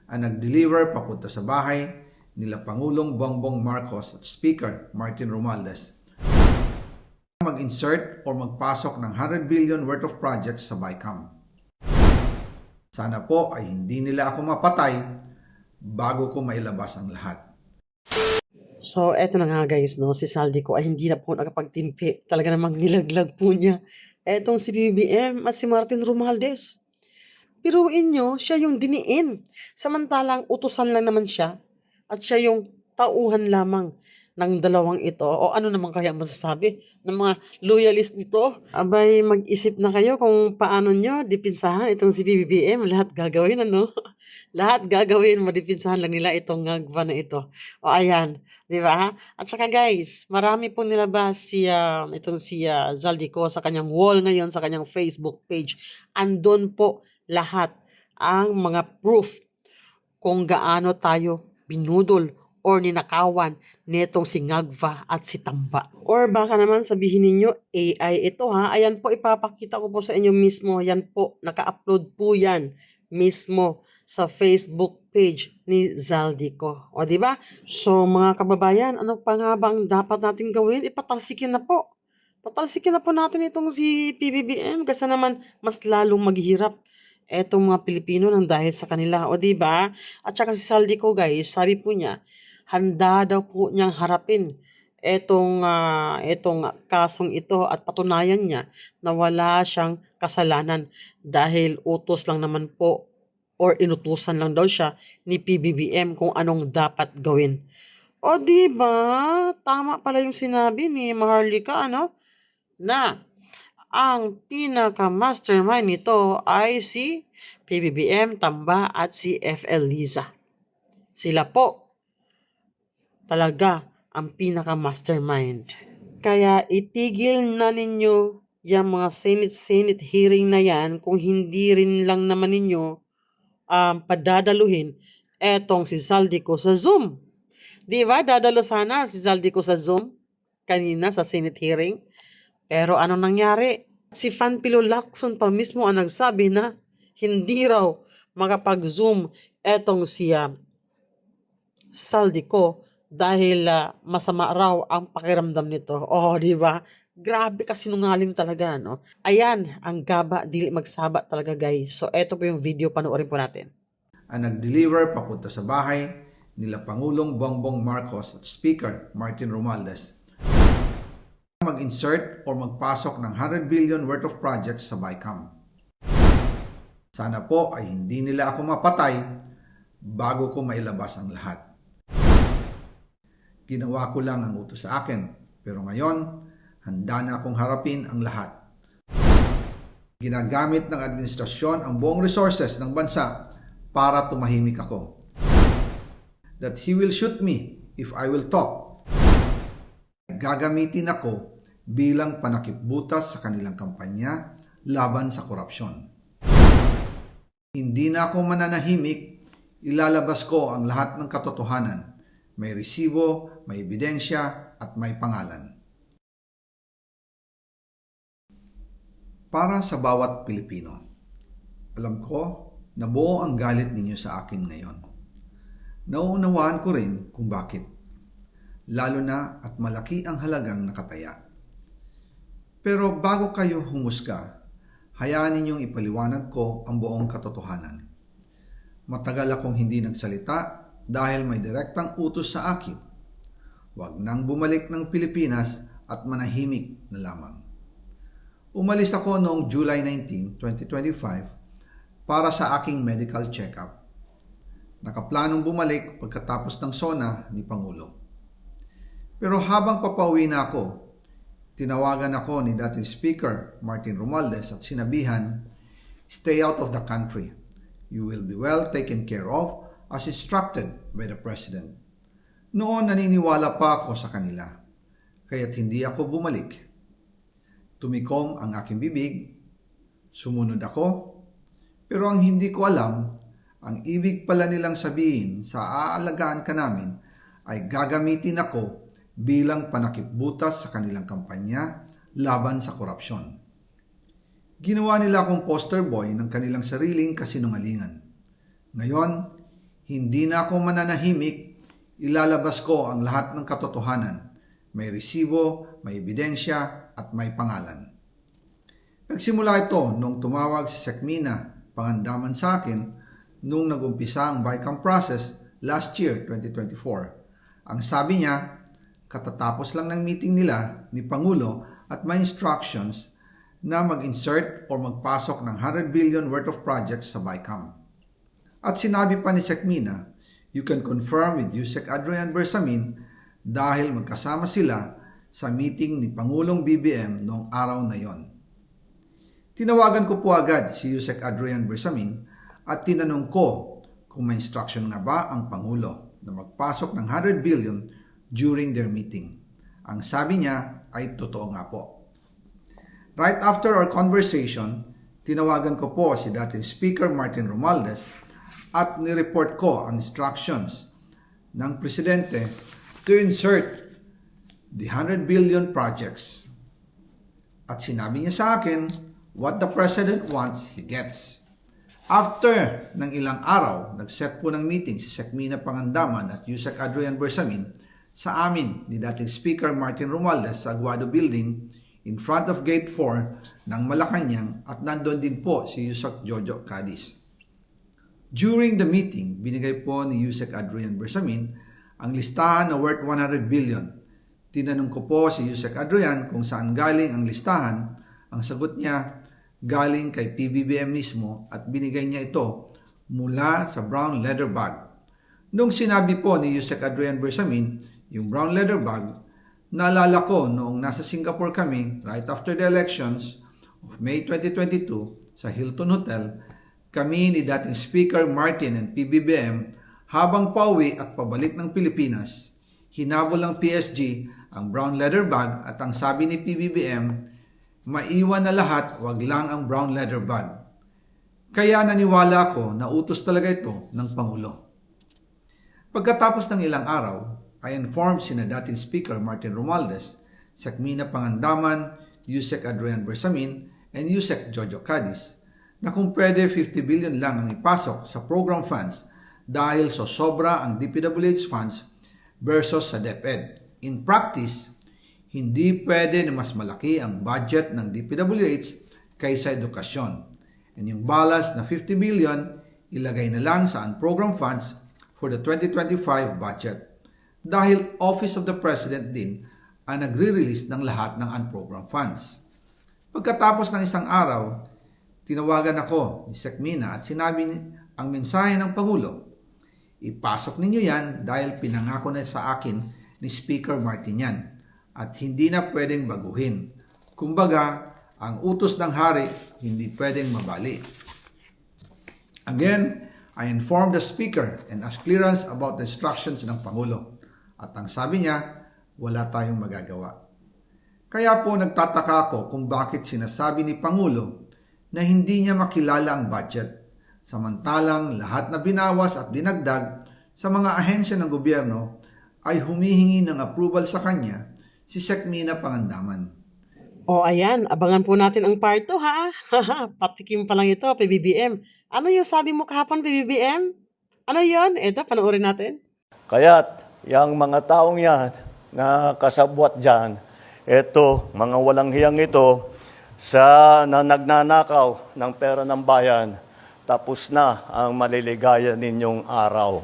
ang nag-deliver papunta sa bahay nila Pangulong Bongbong Marcos at Speaker Martin Romualdez mag-insert o magpasok ng 100 billion worth of projects sa BICAM. Sana po ay hindi nila ako mapatay bago ko mailabas ang lahat. So, eto na nga guys, no, si Saldico ay hindi na po nakapagtimpi. Talaga namang nilaglag po niya etong si BBM at si Martin Romualdez. Piruin nyo, siya yung diniin. Samantalang utusan lang naman siya at siya yung tauhan lamang ng dalawang ito. O ano naman kaya masasabi ng mga loyalist nito? Abay, mag-isip na kayo kung paano nyo dipinsahan itong si BBM. Lahat gagawin, ano? Lahat gagawin, madipinsahan lang nila itong ngagva na ito. O ayan, di ba? At saka guys, marami pong nilabas itong si Zaldico sa kanyang wall ngayon, sa kanyang Facebook page. Andun po lahat ang mga proof kung gaano tayo binudol or ninakawan netong si Ngagva at si Tamba. Or baka naman sabihin ninyo, AI ito ha. Ayan po, ipapakita ko po sa inyo mismo. Yan po, naka-upload po yan mismo sa Facebook page ni Zaldico. O di ba? So mga kababayan, ano pa nga bang dapat natin gawin? Ipatalsikin na po. Patalsikin na po natin itong si PBBM kasi naman mas lalong maghihirap etong mga Pilipino nang dahil sa kanila. O di ba? At saka si Zaldico guys, sabi po niya, handa daw po niyang harapin etong kasong ito at patunayan niya na wala siyang kasalanan dahil utos lang naman po or inutusan lang daw siya ni PBBM kung anong dapat gawin. O di ba? Tama pala yung sinabi ni Maharlika, ano? Na ang pinaka-mastermind nito ay si PBBM, Tamba at si FL Liza. Sila po talaga ang pinaka-mastermind. Kaya itigil na ninyo yung mga Senate hearing na yan kung hindi rin lang naman ninyo padadaluhin etong si Zaldico sa Zoom. Di ba? Dadalo sana si Zaldico sa Zoom kanina sa Senate hearing. Pero ano nangyari? Si Fanpilo Lacson pa mismo ang nagsabi na hindi raw makapag-Zoom etong si Zaldico dahil masama raw ang pakiramdam nito. Oh, di ba? Grabe kasi nungaling talaga, no? Ayan, ang gaba, dili magsaba talaga, guys. So, eto po yung video, panoorin po natin. Ang nag-deliver papunta sa bahay nila Pangulong Bongbong Marcos at Speaker Martin Romualdez mag-insert o magpasok ng 100 billion worth of projects sa BICAM. Sana po ay hindi nila ako mapatay bago ko mailabas ang lahat. Ginawa ko lang ang utos sa akin, pero ngayon, handa na akong harapin ang lahat. Ginagamit ng administrasyon ang buong resources ng bansa para tumahimik ako. That he will shoot me if I will talk. Gagamitin ako bilang panakipbutas sa kanilang kampanya laban sa korupsyon. Hindi na ako mananahimik, ilalabas ko ang lahat ng katotohanan. May resibo, may ebidensya, at may pangalan. Para sa bawat Pilipino, alam ko na buo ang galit ninyo sa akin ngayon. Nauunawaan ko rin kung bakit, lalo na at malaki ang halagang nakataya. Pero bago kayo humusga, hayaan ninyong ipaliwanag ko ang buong katotohanan. Matagal akong hindi nagsalita dahil may direktang utos sa akin. Huwag nang bumalik ng Pilipinas at manahimik na lamang. Umalis ako noong July 19, 2025 para sa aking medical check-up. Nakaplanong bumalik pagkatapos ng SONA ni Pangulo. Pero habang papauwi na ako, tinawagan ako ni dating Speaker Martin Romualdez at sinabihan, "Stay out of the country. You will be well taken care of as instructed by the President." Noon naniniwala pa ako sa kanila, kaya't hindi ako bumalik. Tumikom ang aking bibig, sumunod ako, pero ang hindi ko alam, ang ibig pala nilang sabihin sa aalagaan ka namin ay gagamitin ako bilang panakipbutas sa kanilang kampanya laban sa korupsyon. Ginawa nila akong poster boy ng kanilang sariling kasinungalingan. Ngayon, Hindi na ako mananahimik, ilalabas ko ang lahat ng katotohanan. May resibo, may ebidensya, at may pangalan. Nagsimula ito nung tumawag si Sekmina Pangandaman sa akin nung nag-umpisa ang BICAM process last year, 2024. Ang sabi niya, katatapos lang ng meeting nila ni Pangulo at may instructions na mag-insert or magpasok ng 100 billion worth of projects sa BICAM. At sinabi pa ni Sekmina, you can confirm with Yusek Adrian Bersamin dahil magkasama sila sa meeting ni Pangulong BBM noong araw na yon. Tinawagan ko po agad si Yusek Adrian Bersamin at tinanong ko kung may instruction nga ba ang Pangulo na magpasok ng 100 billion during their meeting. Ang sabi niya ay totoo nga po. Right after our conversation, tinawagan ko po si dating Speaker Martin Romualdez at nireport ko ang instructions ng Presidente to insert the 100 billion projects. At sinabi niya sa akin, what the President wants, he gets. After ng ilang araw, nag-set po ng meeting si Sekmina Pangandaman at Yusek Adrian Bersamin sa amin ni dating Speaker Martin Romualdez sa Aguado Building in front of Gate 4 ng Malacanang at nandun din po si Yusek Jojo Cadiz. During the meeting, binigay po ni Yusek Adrian Bersamin ang listahan na worth 100 billion. Tinanong ko po si Yusek Adrian kung saan galing ang listahan. Ang sagot niya, galing kay PBBM mismo at binigay niya ito mula sa brown leather bag. Nung sinabi po ni Yusek Adrian Bersamin yung brown leather bag, naalala ko noong nasa Singapore kami right after the elections of May 2022 sa Hilton Hotel, kami ni dating Speaker Martin and PBBM habang pauwi at pabalik ng Pilipinas, hinabol ng PSG ang brown leather bag at ang sabi ni PBBM, maiwan na lahat, wag lang ang brown leather bag. Kaya naniwala ako na utos talaga ito ng Pangulo. Pagkatapos ng ilang araw, I informed sina dating Speaker Martin Romualdez, Sekmina Pangandaman, Yusek Adrian Bersamin, and Yusek Jojo Cadiz na kung pwede 50 billion lang ang ipasok sa program funds dahil so sobra ang DPWH funds versus sa DepEd. In practice, hindi pwede na mas malaki ang budget ng DPWH kaysa edukasyon. And yung balance na 50 billion, ilagay na lang sa unprogram funds for the 2025 budget. Dahil Office of the President din ang nagre-release ng lahat ng unprogram funds. Pagkatapos ng isang araw, tinawagan ako ni Sekmina at sinabi ang mensahe ng Pangulo. Ipasok ninyo yan dahil pinangako na sa akin ni Speaker Martin yan. At hindi na pwedeng baguhin. Kumbaga, ang utos ng hari hindi pwedeng mabali. Again, I informed the Speaker and asked clearance about the instructions ng Pangulo. At ang sabi niya, wala tayong magagawa. Kaya po nagtataka ako kung bakit sinasabi ni Pangulo na hindi niya makilala ang budget. Samantalang lahat na binawas at dinagdag sa mga ahensya ng gobyerno ay humihingi ng approval sa kanya si Sekmina Pangandaman. O ayan, abangan po natin ang part 2 ha. Patikim pa lang ito, PBBM. Ano yung sabi mo kahapon, PBBM? Ano yun? Ito, panoorin natin. Kaya't, yung mga taong yan na kasabwat dyan, ito, mga walang hiyang ito, na nagnanakaw ng pera ng bayan, tapos na ang maliligaya ninyong araw.